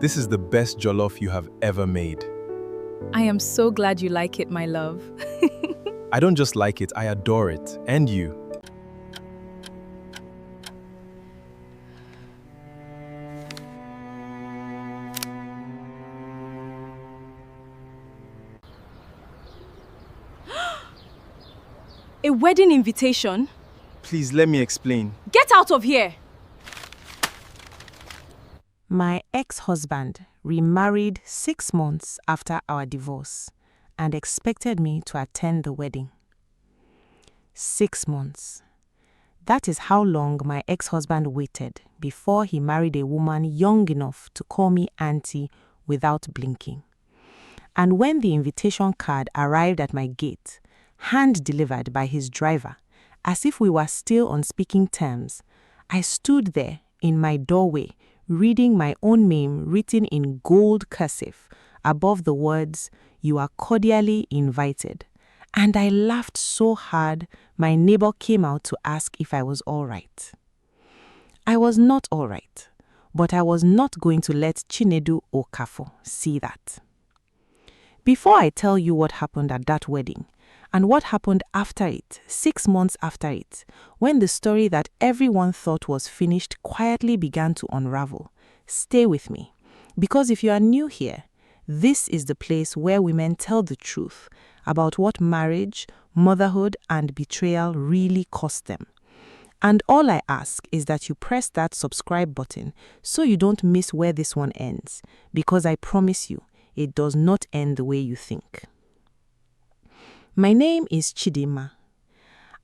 This is the best jollof you have ever made. I am so glad you like it, my love. I don't just like it, I adore it. And you. A wedding invitation? Please let me explain. Get out of here! My ex-husband remarried 6 months after our divorce and expected me to attend the wedding. 6 months. That is how long my ex-husband waited before he married a woman young enough to call me auntie without blinking. And when the invitation card arrived at my gate, hand-delivered by his driver, as if we were still on speaking terms, I stood there in my doorway reading my own name written in gold cursive above the words, "You are cordially invited." And I laughed so hard, my neighbor came out to ask if I was all right. I was not all right, but I was not going to let Chinedu Okafo see that. Before I tell you what happened at that wedding, and what happened after it, 6 months after it, when the story that everyone thought was finished quietly began to unravel, stay with me. Because if you are new here, this is the place where women tell the truth about what marriage, motherhood, and betrayal really cost them. And all I ask is that you press that subscribe button so you don't miss where this one ends, because I promise you, it does not end the way you think. My name is Chidinma.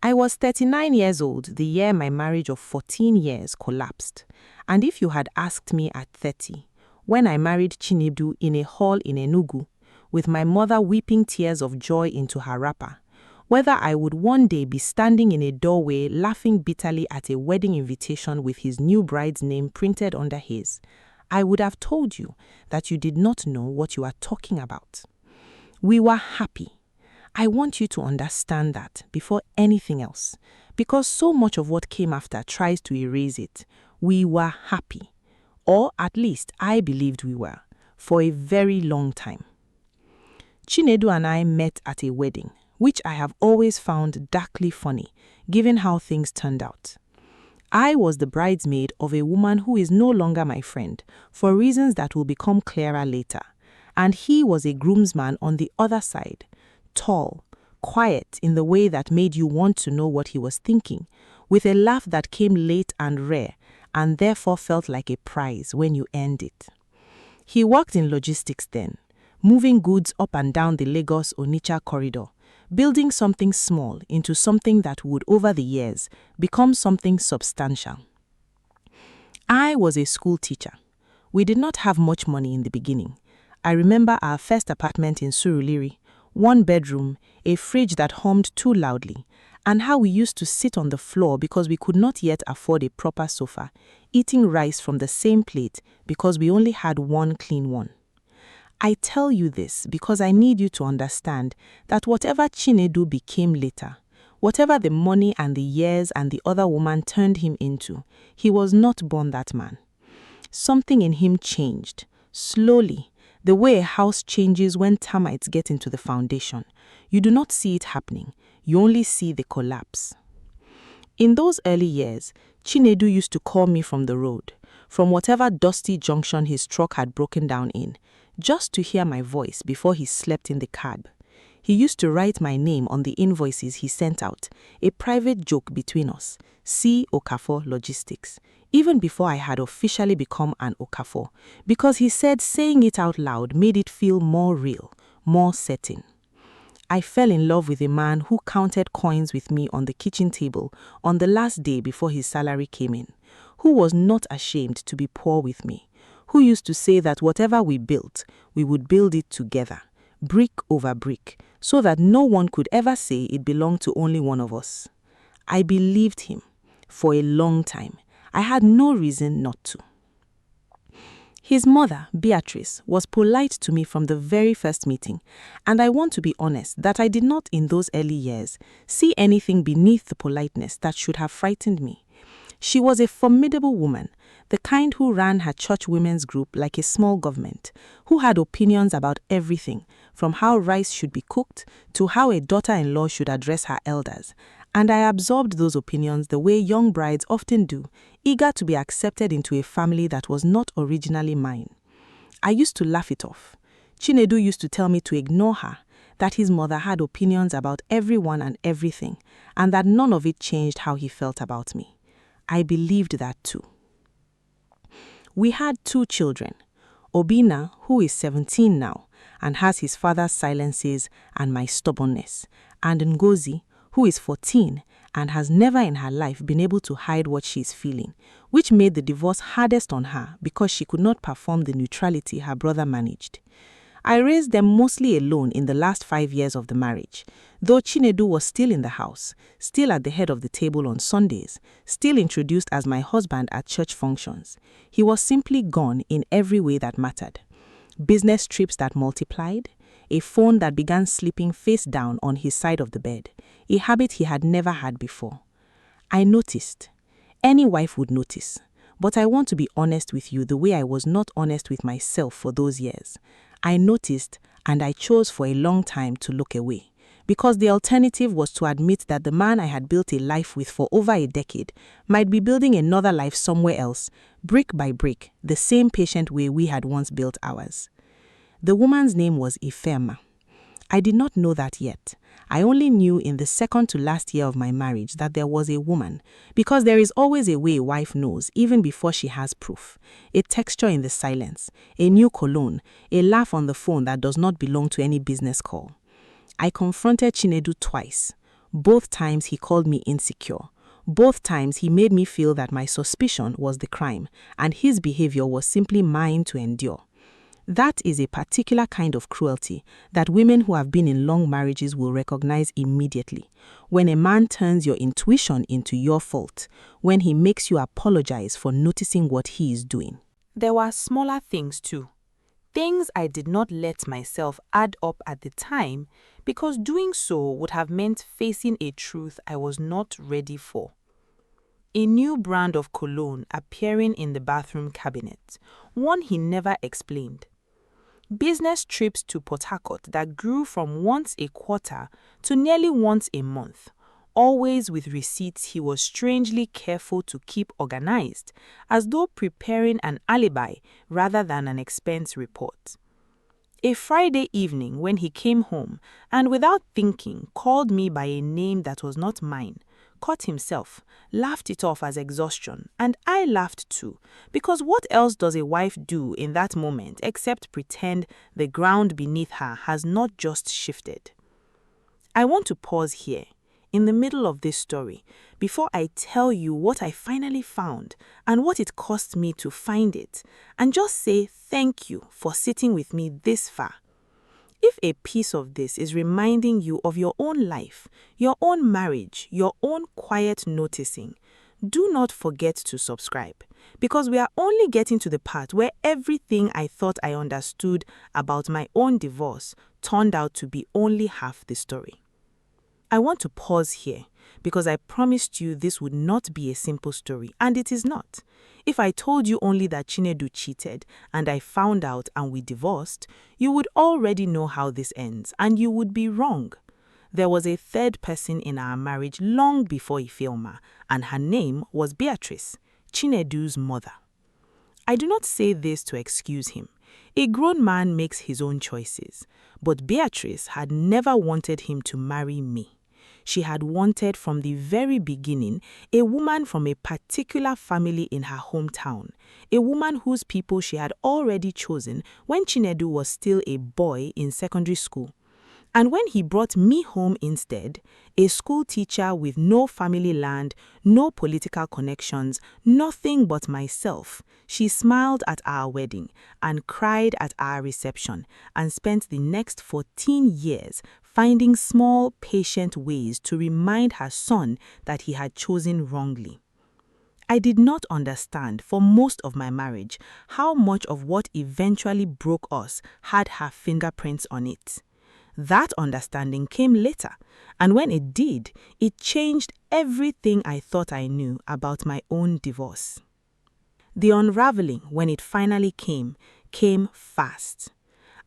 I was 39 years old the year my marriage of 14 years collapsed. And if you had asked me at 30, when I married Chinedu in a hall in Enugu, with my mother weeping tears of joy into her wrapper, whether I would one day be standing in a doorway laughing bitterly at a wedding invitation with his new bride's name printed under his, I would have told you that you did not know what you are talking about. We were happy. I want you to understand that before anything else, because so much of what came after tries to erase it. We were happy, or at least I believed we were, for a very long time. Chinedu and I met at a wedding, which I have always found darkly funny, given how things turned out. I was the bridesmaid of a woman who is no longer my friend, for reasons that will become clearer later, and he was a groomsman on the other side, tall, quiet in the way that made you want to know what he was thinking, with a laugh that came late and rare, and therefore felt like a prize when you earned it. He worked in logistics then, moving goods up and down the Lagos-Onitsha corridor, building something small into something that would, over the years, become something substantial. I was a school teacher. We did not have much money in the beginning. I remember our first apartment in Surulere, 1 bedroom, a fridge that hummed too loudly, and how we used to sit on the floor because we could not yet afford a proper sofa, eating rice from the same plate because we only had one clean one. I tell you this because I need you to understand that whatever Chinedu became later, whatever the money and the years and the other woman turned him into, he was not born that man. Something in him changed, slowly, the way a house changes when termites get into the foundation. You do not see it happening, you only see the collapse. In those early years, Chinedu used to call me from the road, from whatever dusty junction his truck had broken down in, just to hear my voice before he slept in the cab. He used to write my name on the invoices he sent out, a private joke between us, C. Okafor Logistics, even before I had officially become an Okafor, because he said saying it out loud made it feel more real, more certain. I fell in love with a man who counted coins with me on the kitchen table on the last day before his salary came in, who was not ashamed to be poor with me, who used to say that whatever we built, we would build it together, brick over brick, so that no one could ever say it belonged to only one of us. I believed him for a long time. I had no reason not to. His mother, Beatrice, was polite to me from the very first meeting, and I want to be honest that I did not in those early years see anything beneath the politeness that should have frightened me. She was a formidable woman, the kind who ran her church women's group like a small government, who had opinions about everything, from how rice should be cooked to how a daughter-in-law should address her elders. And I absorbed those opinions the way young brides often do, eager to be accepted into a family that was not originally mine. I used to laugh it off. Chinedu used to tell me to ignore her, that his mother had opinions about everyone and everything, and that none of it changed how he felt about me. I believed that too. We had 2 children, Obina, who is 17 now, and has his father's silences and my stubbornness, and Ngozi, who is 14 and has never in her life been able to hide what she is feeling, which made the divorce hardest on her because she could not perform the neutrality her brother managed. I raised them mostly alone in the last 5 years of the marriage, though Chinedu was still in the house, still at the head of the table on Sundays, still introduced as my husband at church functions. He was simply gone in every way that mattered. Business trips that multiplied, a phone that began sleeping face down on his side of the bed, a habit he had never had before. I noticed. Any wife would notice. But I want to be honest with you the way I was not honest with myself for those years. I noticed, and I chose for a long time to look away, because the alternative was to admit that the man I had built a life with for over a decade might be building another life somewhere else, brick by brick, the same patient way we had once built ours. The woman's name was Ifema. I did not know that yet. I only knew in the second to last year of my marriage that there was a woman, because there is always a way a wife knows even before she has proof. A texture in the silence, a new cologne, a laugh on the phone that does not belong to any business call. I confronted Chinedu twice. Both times he called me insecure. Both times he made me feel that my suspicion was the crime, and his behavior was simply mine to endure. That is a particular kind of cruelty that women who have been in long marriages will recognize immediately. When a man turns your intuition into your fault, when he makes you apologize for noticing what he is doing. There were smaller things too. Things I did not let myself add up at the time because doing so would have meant facing a truth I was not ready for. A new brand of cologne appearing in the bathroom cabinet, one he never explained. Business trips to Port Harcourt that grew from once a quarter to nearly once a month, always with receipts he was strangely careful to keep organized, as though preparing an alibi rather than an expense report. A Friday evening when he came home and without thinking called me by a name that was not mine, caught himself, laughed it off as exhaustion, and I laughed too, because what else does a wife do in that moment except pretend the ground beneath her has not just shifted? I want to pause here, in the middle of this story, before I tell you what I finally found and what it cost me to find it, and just say thank you for sitting with me this far. If a piece of this is reminding you of your own life, your own marriage, your own quiet noticing, do not forget to subscribe, because we are only getting to the part where everything I thought I understood about my own divorce turned out to be only half the story. I want to pause here because I promised you this would not be a simple story, and it is not. If I told you only that Chinedu cheated and I found out and we divorced, you would already know how this ends, and you would be wrong. There was a third person in our marriage long before Ifeoma, and her name was Beatrice, Chinedu's mother. I do not say this to excuse him. A grown man makes his own choices, but Beatrice had never wanted him to marry me. She had wanted from the very beginning a woman from a particular family in her hometown, a woman whose people she had already chosen when Chinedu was still a boy in secondary school. And when he brought me home instead, a school teacher with no family land, no political connections, nothing but myself, she smiled at our wedding and cried at our reception and spent the next 14 years finding small, patient ways to remind her son that he had chosen wrongly. I did not understand for most of my marriage how much of what eventually broke us had her fingerprints on it. That understanding came later, and when it did, it changed everything I thought I knew about my own divorce. The unraveling, when it finally came fast.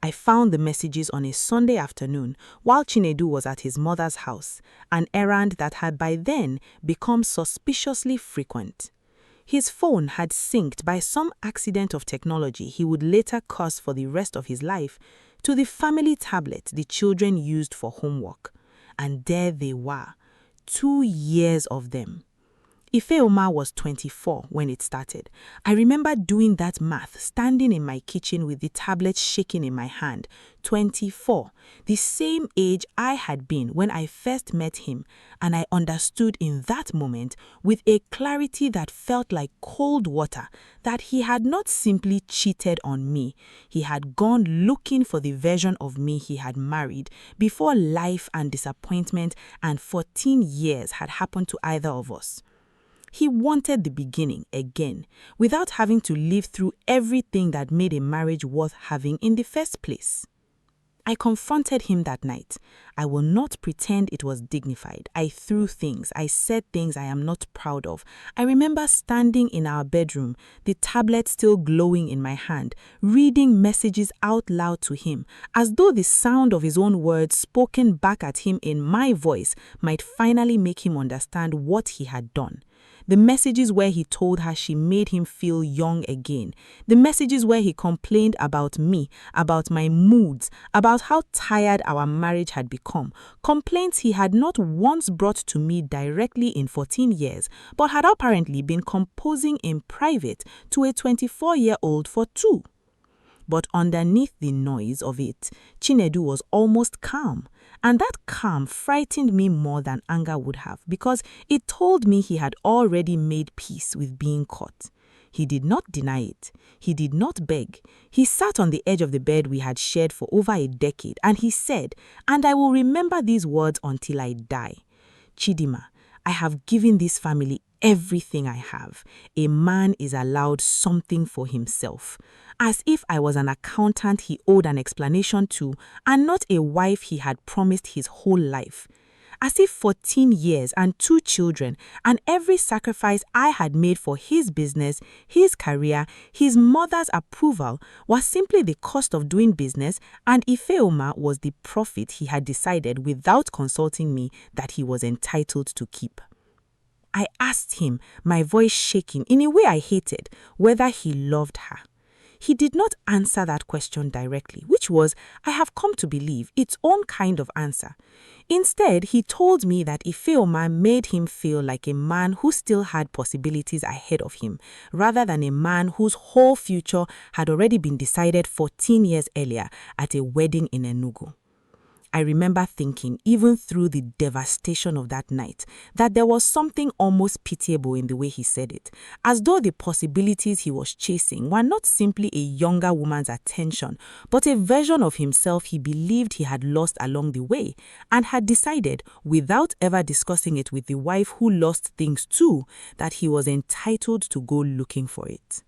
I found the messages on a Sunday afternoon while Chinedu was at his mother's house, an errand that had by then become suspiciously frequent. His phone had synced by some accident of technology he would later curse for the rest of his life to the family tablet the children used for homework. And there they were, 2 years of them. Ifeoma was 24 when it started. I remember doing that math, standing in my kitchen with the tablet shaking in my hand. 24, the same age I had been when I first met him, and I understood in that moment, with a clarity that felt like cold water, that he had not simply cheated on me. He had gone looking for the version of me he had married before life and disappointment and 14 years had happened to either of us. He wanted the beginning again, without having to live through everything that made a marriage worth having in the first place. I confronted him that night. I will not pretend it was dignified. I threw things. I said things I am not proud of. I remember standing in our bedroom, the tablet still glowing in my hand, reading messages out loud to him, as though the sound of his own words spoken back at him in my voice might finally make him understand what he had done. The messages where he told her she made him feel young again. The messages where he complained about me, about my moods, about how tired our marriage had become. Complaints he had not once brought to me directly in 14 years, but had apparently been composing in private to a 24-year-old for 2. But underneath the noise of it, Chinedu was almost calm. And that calm frightened me more than anger would have, because it told me he had already made peace with being caught. He did not deny it. He did not beg. He sat on the edge of the bed we had shared for over a decade, and he said, and I will remember these words until I die, "Chidinma, I have given this family everything I have. A man is allowed something for himself." As if I was an accountant he owed an explanation to, and not a wife he had promised his whole life. As if 14 years and 2 children and every sacrifice I had made for his business, his career, his mother's approval was simply the cost of doing business, and Ifeoma was the profit he had decided without consulting me that he was entitled to keep. I asked him, my voice shaking in a way I hated, whether he loved her. He did not answer that question directly, which was, I have come to believe, its own kind of answer. Instead, he told me that Ifeoma made him feel like a man who still had possibilities ahead of him, rather than a man whose whole future had already been decided 14 years earlier at a wedding in Enugu. I remember thinking, even through the devastation of that night, that there was something almost pitiable in the way he said it, as though the possibilities he was chasing were not simply a younger woman's attention, but a version of himself he believed he had lost along the way, and had decided, without ever discussing it with the wife who lost things too, that he was entitled to go looking for it.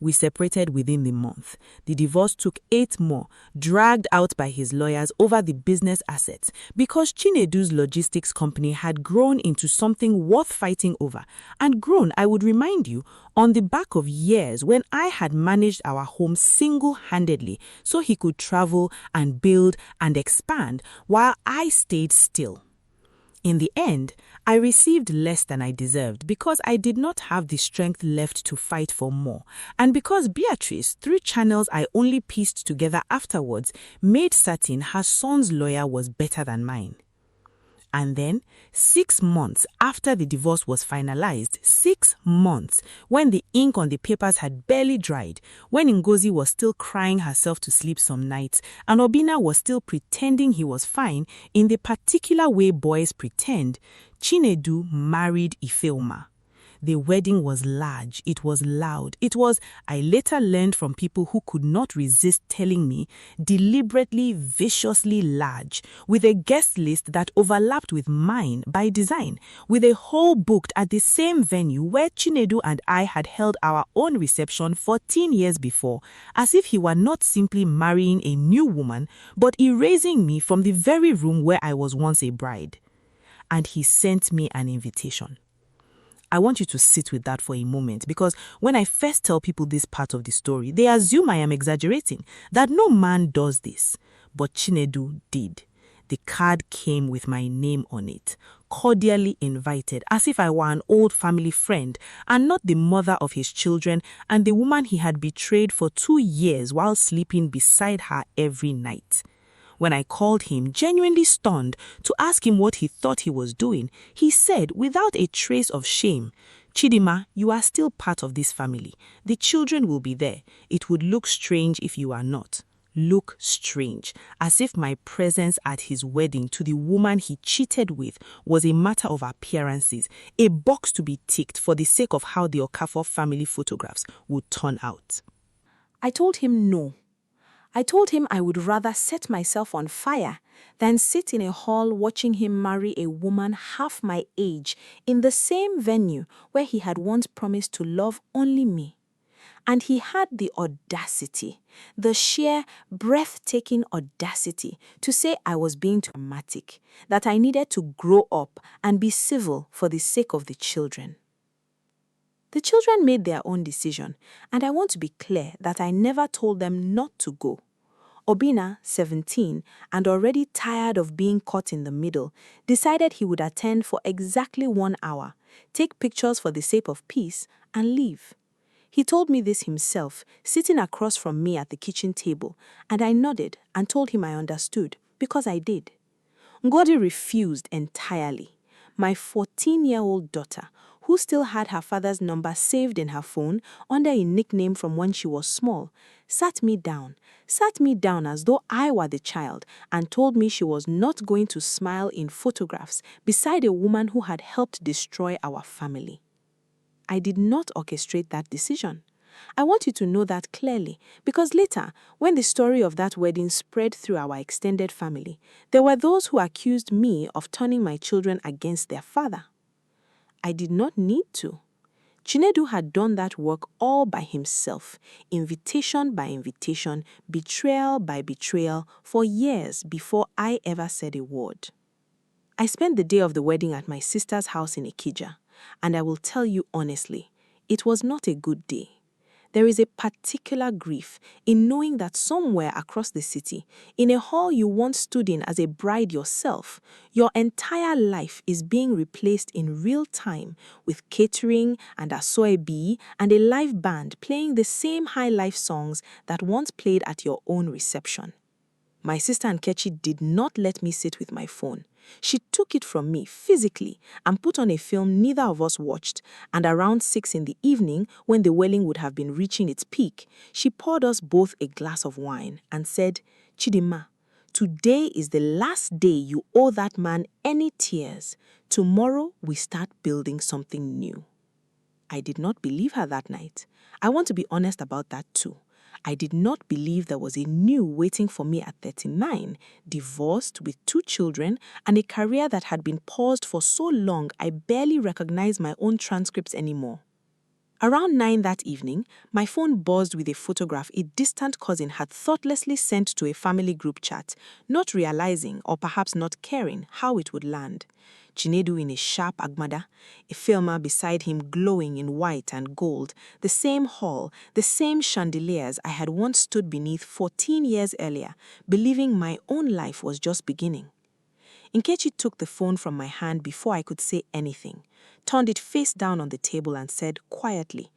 We separated within the month. The divorce took 8 more, dragged out by his lawyers over the business assets, because Chinedu's logistics company had grown into something worth fighting over, and grown, I would remind you, on the back of years when I had managed our home single-handedly so he could travel and build and expand while I stayed still. In the end, I received less than I deserved because I did not have the strength left to fight for more, and because Beatrice, through channels I only pieced together afterwards, made certain her son's lawyer was better than mine. And then, 6 months after the divorce was finalized, 6 months, when the ink on the papers had barely dried, when Ngozi was still crying herself to sleep some nights, and Obina was still pretending he was fine in the particular way boys pretend, Chinedu married Ifeoma. The wedding was large, it was loud, it was, I later learned from people who could not resist telling me, deliberately, viciously large, with a guest list that overlapped with mine by design, with a hall booked at the same venue where Chinedu and I had held our own reception 14 years before, as if he were not simply marrying a new woman, but erasing me from the very room where I was once a bride. And he sent me an invitation. I want you to sit with that for a moment, because when I first tell people this part of the story, they assume I am exaggerating, that no man does this. But Chinedu did. The card came with my name on it, cordially invited, as if I were an old family friend and not the mother of his children and the woman he had betrayed for 2 years while sleeping beside her every night. When I called him, genuinely stunned, to ask him what he thought he was doing, he said, without a trace of shame, "Chidinma, you are still part of this family. The children will be there. It would look strange if you are not." Look strange, as if my presence at his wedding to the woman he cheated with was a matter of appearances, a box to be ticked for the sake of how the Okafor family photographs would turn out. I told him no. I told him I would rather set myself on fire than sit in a hall watching him marry a woman half my age in the same venue where he had once promised to love only me. And he had the audacity, the sheer, breathtaking audacity to say I was being too dramatic, that I needed to grow up and be civil for the sake of the children. The children made their own decision, and I want to be clear that I never told them not to go. Obina, 17, and already tired of being caught in the middle, decided he would attend for exactly 1 hour, take pictures for the sake of peace, and leave. He told me this himself, sitting across from me at the kitchen table, and I nodded and told him I understood, because I did. Ngodi refused entirely. My 14-year-old daughter, who still had her father's number saved in her phone under a nickname from when she was small, sat me down as though I were the child, and told me she was not going to smile in photographs beside a woman who had helped destroy our family. I did not orchestrate that decision. I want you to know that clearly, because later, when the story of that wedding spread through our extended family, there were those who accused me of turning my children against their father. I did not need to. Chinedu had done that work all by himself, invitation by invitation, betrayal by betrayal, for years before I ever said a word. I spent the day of the wedding at my sister's house in Ikija, and I will tell you honestly, it was not a good day. There is a particular grief in knowing that somewhere across the city, in a hall you once stood in as a bride yourself, your entire life is being replaced in real time with catering and asoebi and a live band playing the same high life songs that once played at your own reception. My sister Nkechi did not let me sit with my phone. She took it from me physically and put on a film neither of us watched, and around 6 in the evening, when the wedding would have been reaching its peak, she poured us both a glass of wine and said, "Chidinma, today is the last day you owe that man any tears. Tomorrow we start building something new." I did not believe her that night. I want to be honest about that too. I did not believe there was a new waiting for me at 39, divorced with 2 children and a career that had been paused for so long I barely recognized my own transcripts anymore. Around 9 that evening, my phone buzzed with a photograph a distant cousin had thoughtlessly sent to a family group chat, not realizing, or perhaps not caring, how it would land. Chinedu in a sharp agbada, a filmer beside him glowing in white and gold, the same hall, the same chandeliers I had once stood beneath 14 years earlier, believing my own life was just beginning. Nkechi took the phone from my hand before I could say anything, turned it face down on the table and said quietly,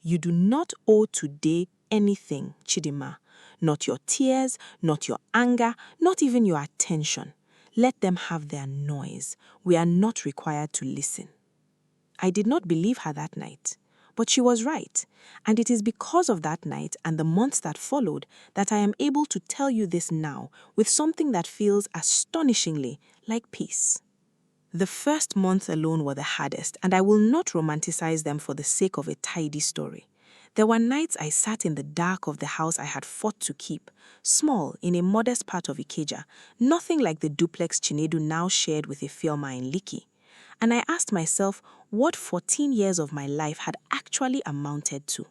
"You do not owe today anything, Chidinma. Not your tears, not your anger, not even your attention. Let them have their noise. We are not required to listen." I did not believe her that night, but she was right, and it is because of that night and the months that followed that I am able to tell you this now with something that feels astonishingly like peace. The first month alone were the hardest, and I will not romanticize them for the sake of a tidy story. There were nights I sat in the dark of the house I had fought to keep, small, in a modest part of Ikeja, nothing like the duplex Chinedu now shared with Ifeoma in Lekki. And I asked myself what 14 years of my life had actually amounted to.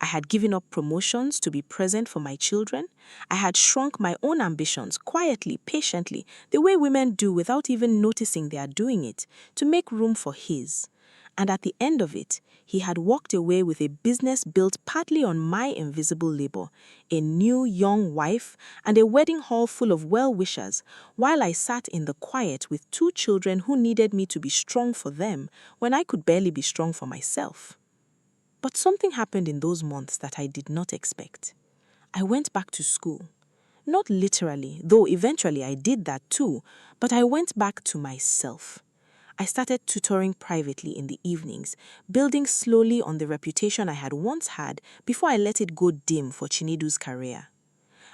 I had given up promotions to be present for my children. I had shrunk my own ambitions quietly, patiently, the way women do without even noticing they are doing it, to make room for his. And at the end of it, he had walked away with a business built partly on my invisible labor, a new young wife, and a wedding hall full of well-wishers, while I sat in the quiet with 2 children who needed me to be strong for them when I could barely be strong for myself. But something happened in those months that I did not expect. I went back to school. Not literally, though eventually I did that too, but I went back to myself. I started tutoring privately in the evenings, building slowly on the reputation I had once had before I let it go dim for Chinedu's career.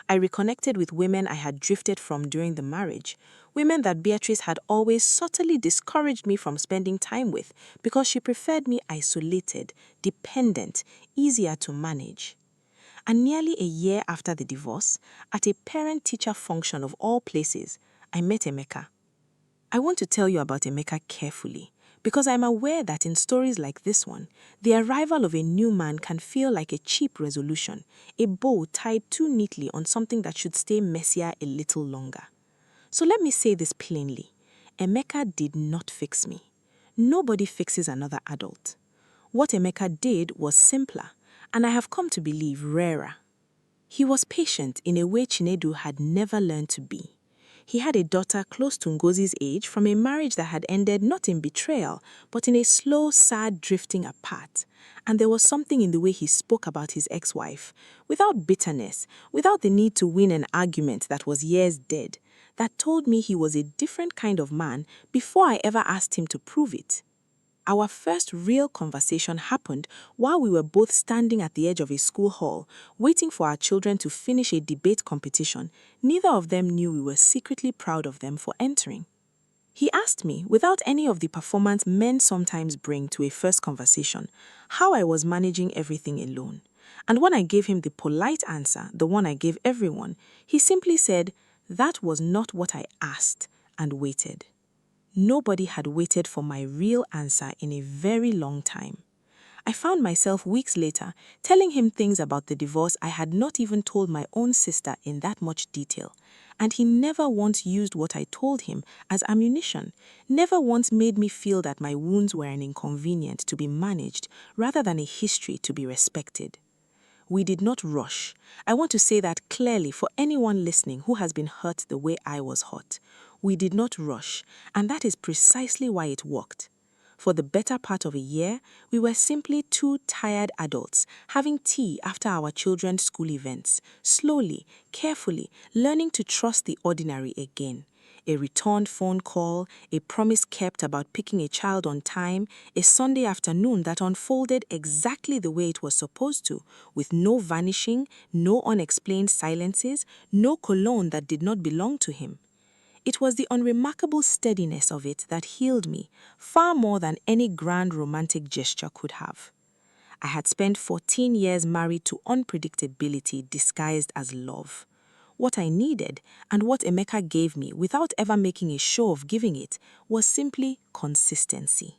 I reconnected with women I had drifted from during the marriage, women that Beatrice had always subtly discouraged me from spending time with because she preferred me isolated, dependent, easier to manage. And nearly a year after the divorce, at a parent-teacher function of all places, I met Emeka. I want to tell you about Emeka carefully, because I'm aware that in stories like this one, the arrival of a new man can feel like a cheap resolution, a bow tied too neatly on something that should stay messier a little longer. So let me say this plainly. Emeka did not fix me. Nobody fixes another adult. What Emeka did was simpler, and I have come to believe rarer. He was patient in a way Chinedu had never learned to be. He had a daughter close to Ngozi's age from a marriage that had ended not in betrayal, but in a slow, sad drifting apart. And there was something in the way he spoke about his ex-wife, without bitterness, without the need to win an argument that was years dead, that told me he was a different kind of man before I ever asked him to prove it. Our first real conversation happened while we were both standing at the edge of a school hall, waiting for our children to finish a debate competition. Neither of them knew we were secretly proud of them for entering. He asked me, without any of the performance men sometimes bring to a first conversation, how I was managing everything alone. And when I gave him the polite answer, the one I gave everyone, he simply said, "That was not what I asked," and waited. Nobody had waited for my real answer in a very long time. I found myself weeks later telling him things about the divorce I had not even told my own sister in that much detail, and he never once used what I told him as ammunition, never once made me feel that my wounds were an inconvenience to be managed rather than a history to be respected. We did not rush. I want to say that clearly for anyone listening who has been hurt the way I was hurt. We did not rush, and that is precisely why it worked. For the better part of a year, we were simply 2 tired adults having tea after our children's school events, slowly, carefully, learning to trust the ordinary again. A returned phone call, a promise kept about picking a child on time, a Sunday afternoon that unfolded exactly the way it was supposed to, with no vanishing, no unexplained silences, no cologne that did not belong to him. It was the unremarkable steadiness of it that healed me, far more than any grand romantic gesture could have. I had spent 14 years married to unpredictability disguised as love. What I needed, and what Emeka gave me without ever making a show of giving it, was simply consistency.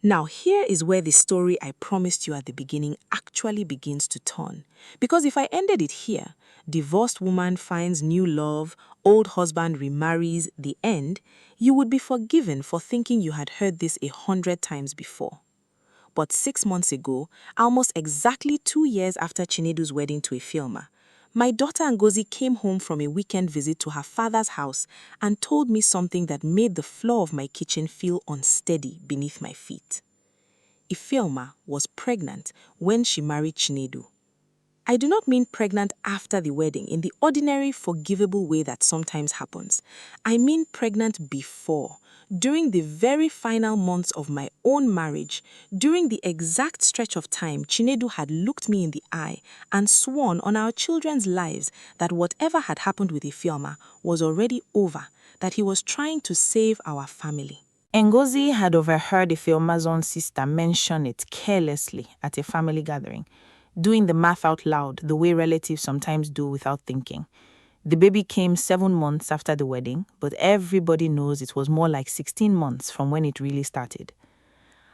Now here is where the story I promised you at the beginning actually begins to turn. Because if I ended it here, divorced woman finds new love, old husband remarries, the end, you would be forgiven for thinking you had heard this 100 times before. But 6 months ago, almost exactly 2 years after Chinedu's wedding to Ifeoma, my daughter Ngozi came home from a weekend visit to her father's house and told me something that made the floor of my kitchen feel unsteady beneath my feet. Ifeoma was pregnant when she married Chinedu. I do not mean pregnant after the wedding in the ordinary forgivable way that sometimes happens. I mean pregnant before, during the very final months of my own marriage, during the exact stretch of time Chinedu had looked me in the eye and sworn on our children's lives that whatever had happened with Ifeoma was already over, that he was trying to save our family. Ngozi had overheard Ifeoma's own sister mention it carelessly at a family gathering, doing the math out loud the way relatives sometimes do without thinking. The baby came 7 months after the wedding, but everybody knows it was more like 16 months from when it really started.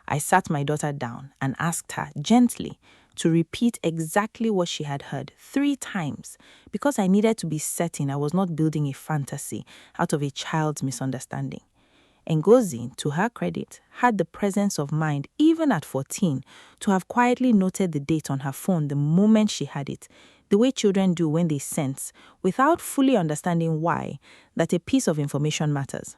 I sat my daughter down and asked her gently to repeat exactly what she had heard 3 times because I needed to be certain I was not building a fantasy out of a child's misunderstanding. Ngozi, to her credit, had the presence of mind, even at 14, to have quietly noted the date on her phone the moment she had it, the way children do when they sense, without fully understanding why, that a piece of information matters.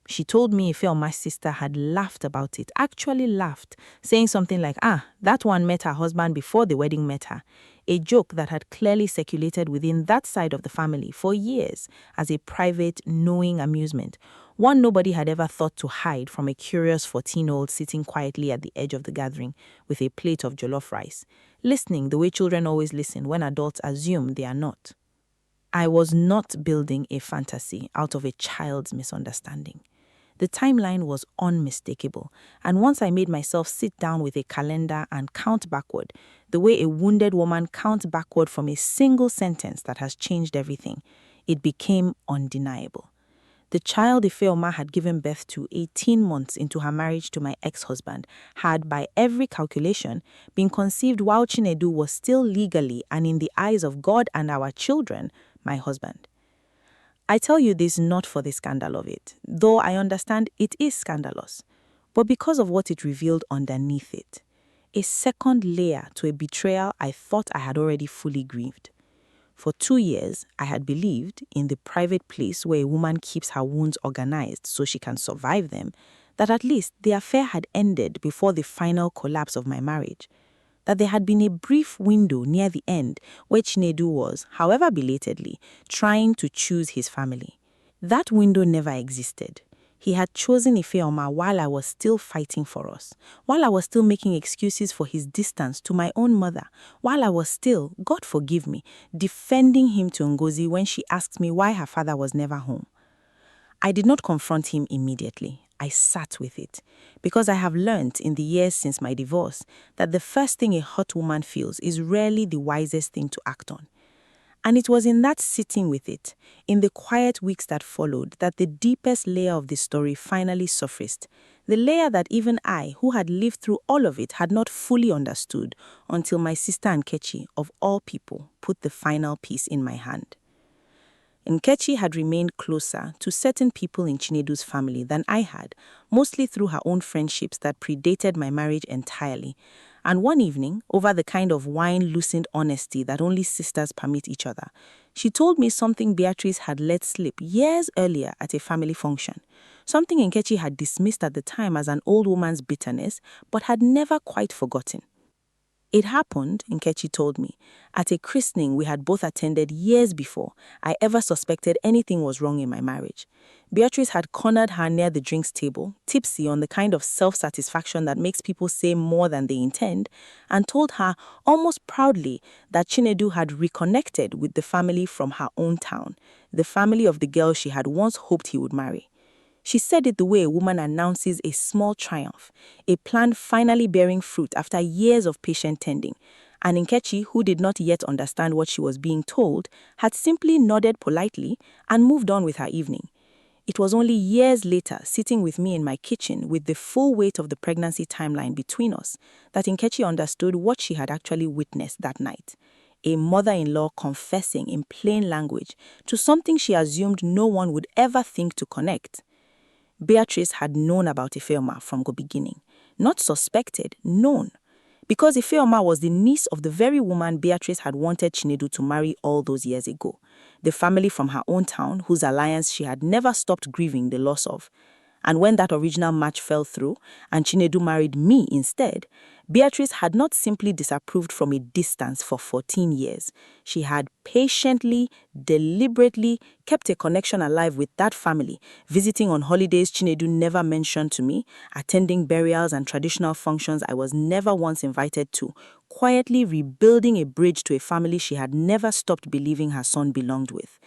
She told me Ifeoma's sister had laughed about it, actually laughed, saying something like, that one met her husband before the wedding met her, a joke that had clearly circulated within that side of the family for years as a private, knowing amusement, one nobody had ever thought to hide from a curious 14-year-old sitting quietly at the edge of the gathering with a plate of jollof rice, listening the way children always listen when adults assume they are not. I was not building a fantasy out of a child's misunderstanding. The timeline was unmistakable, and once I made myself sit down with a calendar and count backward, the way a wounded woman counts backward from a single sentence that has changed everything, it became undeniable. The child Ifeoma had given birth to 18 months into her marriage to my ex-husband had, by every calculation, been conceived while Chinedu was still legally and in the eyes of God and our children, my husband. I tell you this not for the scandal of it, though I understand it is scandalous, but because of what it revealed underneath it, a second layer to a betrayal I thought I had already fully grieved. For 2 years, I had believed, in the private place where a woman keeps her wounds organized so she can survive them, that at least the affair had ended before the final collapse of my marriage, that there had been a brief window near the end where Chinedu was, however belatedly, trying to choose his family. That window never existed. He had chosen Ifeoma while I was still fighting for us, while I was still making excuses for his distance to my own mother, while I was still, God forgive me, defending him to Ngozi when she asked me why her father was never home. I did not confront him immediately. I sat with it, because I have learned in the years since my divorce that the first thing a hurt woman feels is rarely the wisest thing to act on. And it was in that sitting with it, in the quiet weeks that followed, that the deepest layer of the story finally surfaced, the layer that even I, who had lived through all of it, had not fully understood until my sister Nkechi, of all people, put the final piece in my hand. Nkechi had remained closer to certain people in Chinedu's family than I had, mostly through her own friendships that predated my marriage entirely. And one evening, over the kind of wine-loosened honesty that only sisters permit each other, she told me something Beatrice had let slip years earlier at a family function, something Nkechi had dismissed at the time as an old woman's bitterness, but had never quite forgotten. It happened, Nkechi told me, at a christening we had both attended years before I ever suspected anything was wrong in my marriage. Beatrice had cornered her near the drinks table, tipsy on the kind of self-satisfaction that makes people say more than they intend, and told her almost proudly that Chinedu had reconnected with the family from her own town, the family of the girl she had once hoped he would marry. She said it the way a woman announces a small triumph, a plan finally bearing fruit after years of patient tending. And Nkechi, who did not yet understand what she was being told, had simply nodded politely and moved on with her evening. It was only years later, sitting with me in my kitchen with the full weight of the pregnancy timeline between us, that Nkechi understood what she had actually witnessed that night. A mother-in-law confessing in plain language to something she assumed no one would ever think to connect. Beatrice had known about Ifeoma from the beginning. Not suspected, known. Because Ifeoma was the niece of the very woman Beatrice had wanted Chinedu to marry all those years ago. The family from her own town, whose alliance she had never stopped grieving the loss of. And when that original match fell through, and Chinedu married me instead, Beatrice had not simply disapproved from a distance for 14 years. She had patiently, deliberately kept a connection alive with that family, visiting on holidays Chinedu never mentioned to me, attending burials and traditional functions I was never once invited to, quietly rebuilding a bridge to a family she had never stopped believing her son belonged with.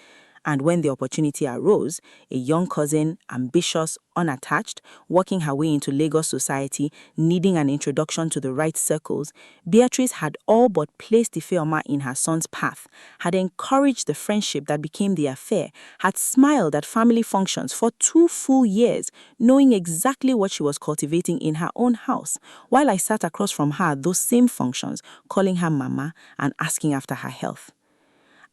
And when the opportunity arose, a young cousin, ambitious, unattached, working her way into Lagos society, needing an introduction to the right circles, Beatrice had all but placed Ifeoma in her son's path, had encouraged the friendship that became the affair, had smiled at family functions for 2 full years, knowing exactly what she was cultivating in her own house, while I sat across from her at those same functions, calling her mama and asking after her health.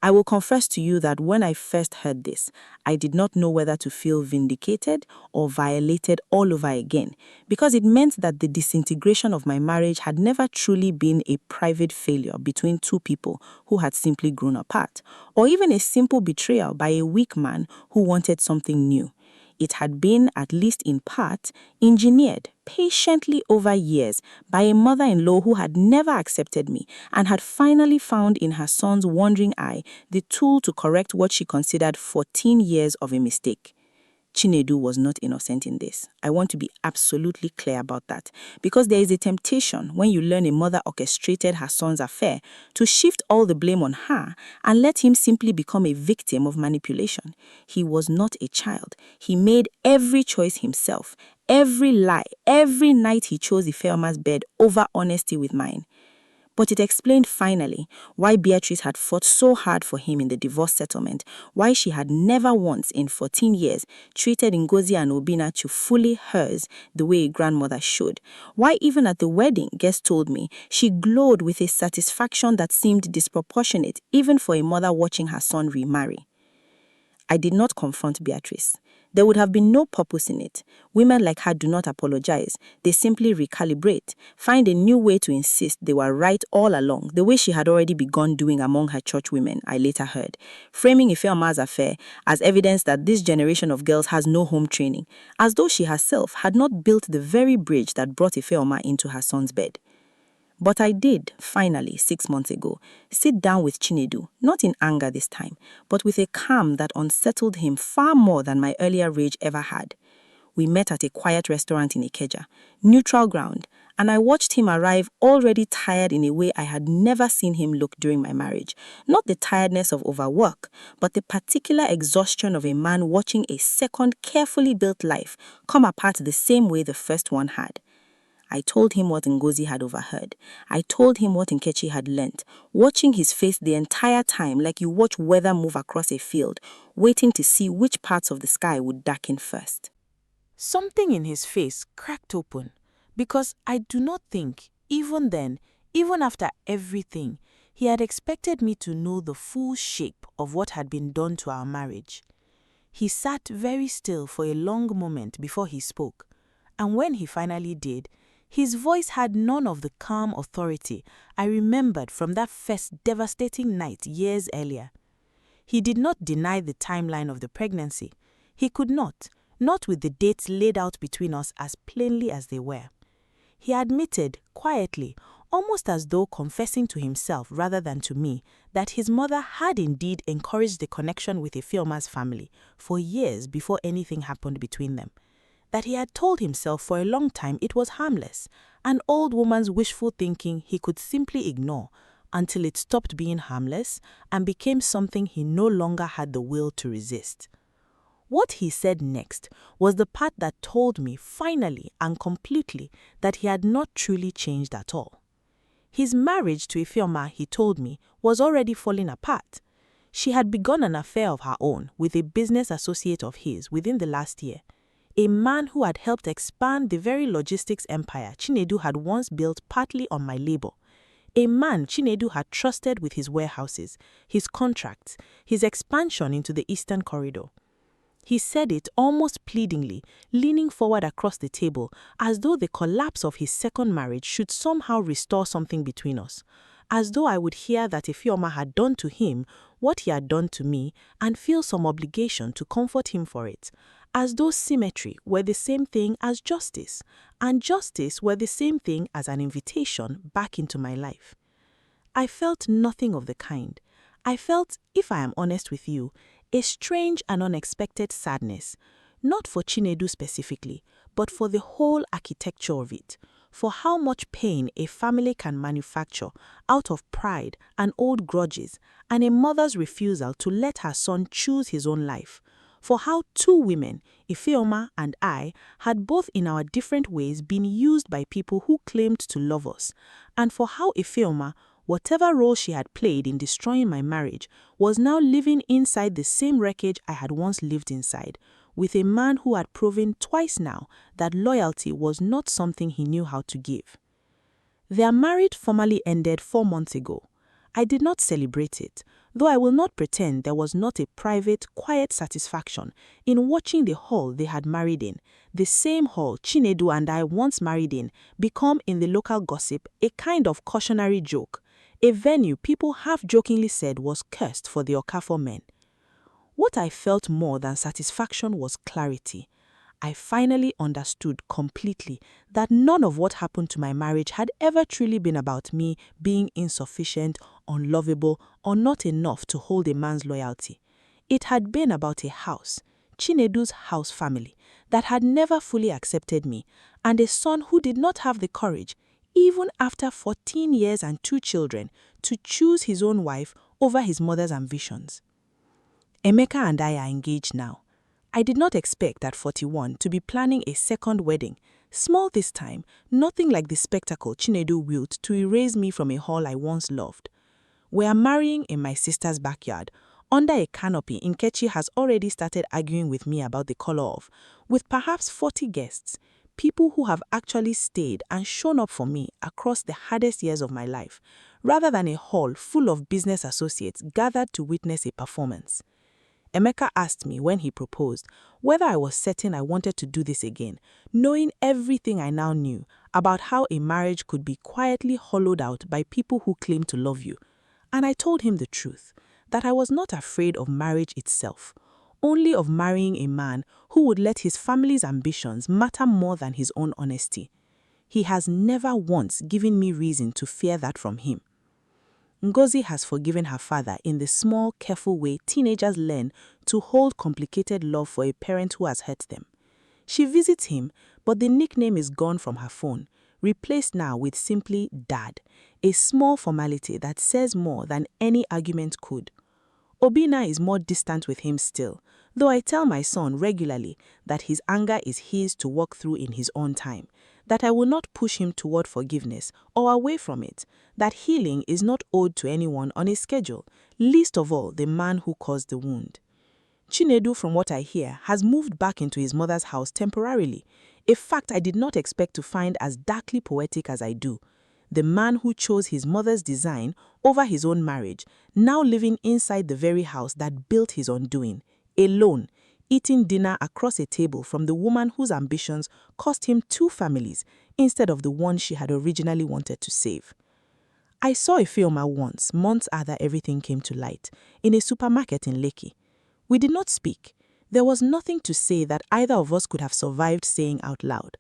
I will confess to you that when I first heard this, I did not know whether to feel vindicated or violated all over again, because it meant that the disintegration of my marriage had never truly been a private failure between 2 people who had simply grown apart, or even a simple betrayal by a weak man who wanted something new. It had been, at least in part, engineered patiently over years by a mother-in-law who had never accepted me and had finally found in her son's wandering eye the tool to correct what she considered 14 years of a mistake. Chinedu was not innocent in this. I want to be absolutely clear about that, because there is a temptation when you learn a mother orchestrated her son's affair to shift all the blame on her and let him simply become a victim of manipulation. He was not a child. He made every choice himself, every lie, every night he chose Ifeoma's bed over honesty with mine. But it explained finally why Beatrice had fought so hard for him in the divorce settlement, why she had never once in 14 years treated Ngozi and Obina to fully hers the way a grandmother should, why even at the wedding, guests told me, she glowed with a satisfaction that seemed disproportionate even for a mother watching her son remarry. I did not confront Beatrice. There would have been no purpose in it. Women like her do not apologize. They simply recalibrate, find a new way to insist they were right all along, the way she had already begun doing among her church women, I later heard, framing Ifeoma's affair as evidence that this generation of girls has no home training, as though she herself had not built the very bridge that brought Ifeoma into her son's bed. But I did, finally, 6 months ago, sit down with Chinedu, not in anger this time, but with a calm that unsettled him far more than my earlier rage ever had. We met at a quiet restaurant in Ikeja, neutral ground, and I watched him arrive already tired in a way I had never seen him look during my marriage. Not the tiredness of overwork, but the particular exhaustion of a man watching a second carefully built life come apart the same way the first one had. I told him what Ngozi had overheard. I told him what Nkechi had learnt, watching his face the entire time like you watch weather move across a field, waiting to see which parts of the sky would darken first. Something in his face cracked open, because I do not think, even then, even after everything, he had expected me to know the full shape of what had been done to our marriage. He sat very still for a long moment before he spoke, and when he finally did, his voice had none of the calm authority I remembered from that first devastating night years earlier. He did not deny the timeline of the pregnancy. He could not with the dates laid out between us as plainly as they were. He admitted, quietly, almost as though confessing to himself rather than to me, that his mother had indeed encouraged the connection with Ifeoma's family for years before anything happened between them. That he had told himself for a long time it was harmless, an old woman's wishful thinking he could simply ignore until it stopped being harmless and became something he no longer had the will to resist. What he said next was the part that told me finally and completely that he had not truly changed at all. His marriage to Ifeoma, he told me, was already falling apart. She had begun an affair of her own with a business associate of his within the last year. A man who had helped expand the very logistics empire Chinedu had once built partly on my labor. A man Chinedu had trusted with his warehouses, his contracts, his expansion into the Eastern Corridor. He said it almost pleadingly, leaning forward across the table, as though the collapse of his second marriage should somehow restore something between us, as though I would hear that Ifeoma had done to him what he had done to me and feel some obligation to comfort him for it, as though symmetry were the same thing as justice, and justice were the same thing as an invitation back into my life. I felt nothing of the kind. I felt, if I am honest with you, a strange and unexpected sadness, not for Chinedu specifically, but for the whole architecture of it, for how much pain a family can manufacture out of pride and old grudges, and a mother's refusal to let her son choose his own life, for how two women, Ifeoma and I, had both in our different ways been used by people who claimed to love us, and for how Ifeoma, whatever role she had played in destroying my marriage, was now living inside the same wreckage I had once lived inside, with a man who had proven twice now that loyalty was not something he knew how to give. Their marriage formally ended 4 months ago. I did not celebrate it, though I will not pretend there was not a private, quiet satisfaction in watching the hall they had married in, the same hall Chinedu and I once married in, become in the local gossip a kind of cautionary joke, a venue people half-jokingly said was cursed for the Okafor men. What I felt more than satisfaction was clarity. I finally understood completely that none of what happened to my marriage had ever truly been about me being insufficient, unlovable, or not enough to hold a man's loyalty. It had been about a house, Chinedu's house family, that had never fully accepted me, and a son who did not have the courage, even after 14 years and 2 children, to choose his own wife over his mother's ambitions. Emeka and I are engaged now. I did not expect at 41 to be planning a second wedding, small this time, nothing like the spectacle Chinedu willed to erase me from a hall I once loved. We are marrying in my sister's backyard, under a canopy Nkechi has already started arguing with me about the color of, with perhaps 40 guests, people who have actually stayed and shown up for me across the hardest years of my life, rather than a hall full of business associates gathered to witness a performance. Emeka asked me when he proposed whether I was certain I wanted to do this again, knowing everything I now knew about how a marriage could be quietly hollowed out by people who claim to love you. And I told him the truth, that I was not afraid of marriage itself, only of marrying a man who would let his family's ambitions matter more than his own honesty. He has never once given me reason to fear that from him. Ngozi has forgiven her father in the small, careful way teenagers learn to hold complicated love for a parent who has hurt them. She visits him, but the nickname is gone from her phone, replaced now with simply Dad, a small formality that says more than any argument could. Obina is more distant with him still, though I tell my son regularly that his anger is his to work through in his own time, that I will not push him toward forgiveness or away from it, that healing is not owed to anyone on a schedule, least of all the man who caused the wound. Chinedu, from what I hear, has moved back into his mother's house temporarily, a fact I did not expect to find as darkly poetic as I do. The man who chose his mother's design over his own marriage, now living inside the very house that built his undoing, alone, eating dinner across a table from the woman whose ambitions cost him 2 families instead of the one she had originally wanted to save. I saw Ifeoma once, months after everything came to light, in a supermarket in Lekki. We did not speak. There was nothing to say that either of us could have survived saying out loud.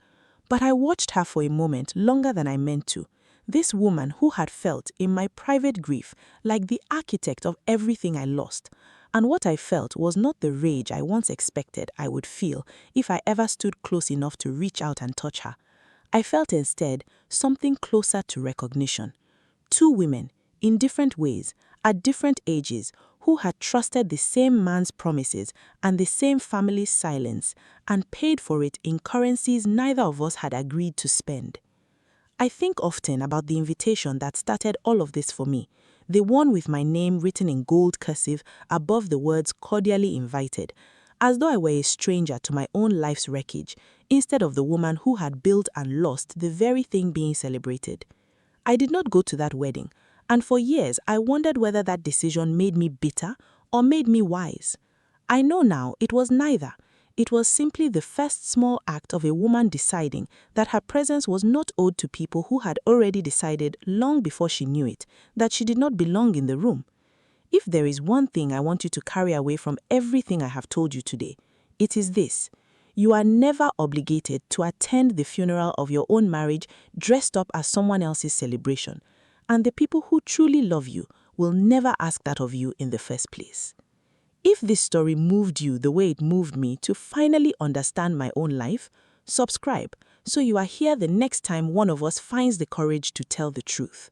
But I watched her for a moment longer than I meant to. This woman who had felt, in my private grief, like the architect of everything I lost. And what I felt was not the rage I once expected I would feel if I ever stood close enough to reach out and touch her. I felt instead something closer to recognition. 2 women, in different ways, at different ages, who had trusted the same man's promises and the same family's silence, and paid for it in currencies neither of us had agreed to spend. I think often about the invitation that started all of this for me, the one with my name written in gold cursive above the words cordially invited, as though I were a stranger to my own life's wreckage, instead of the woman who had built and lost the very thing being celebrated. I did not go to that wedding, and for years I wondered whether that decision made me bitter or made me wise. I know now it was neither. It was simply the first small act of a woman deciding that her presence was not owed to people who had already decided long before she knew it that she did not belong in the room. If there is one thing I want you to carry away from everything I have told you today, it is this. You are never obligated to attend the funeral of your own marriage dressed up as someone else's celebration, and the people who truly love you will never ask that of you in the first place. If this story moved you the way it moved me to finally understand my own life, subscribe so you are here the next time one of us finds the courage to tell the truth.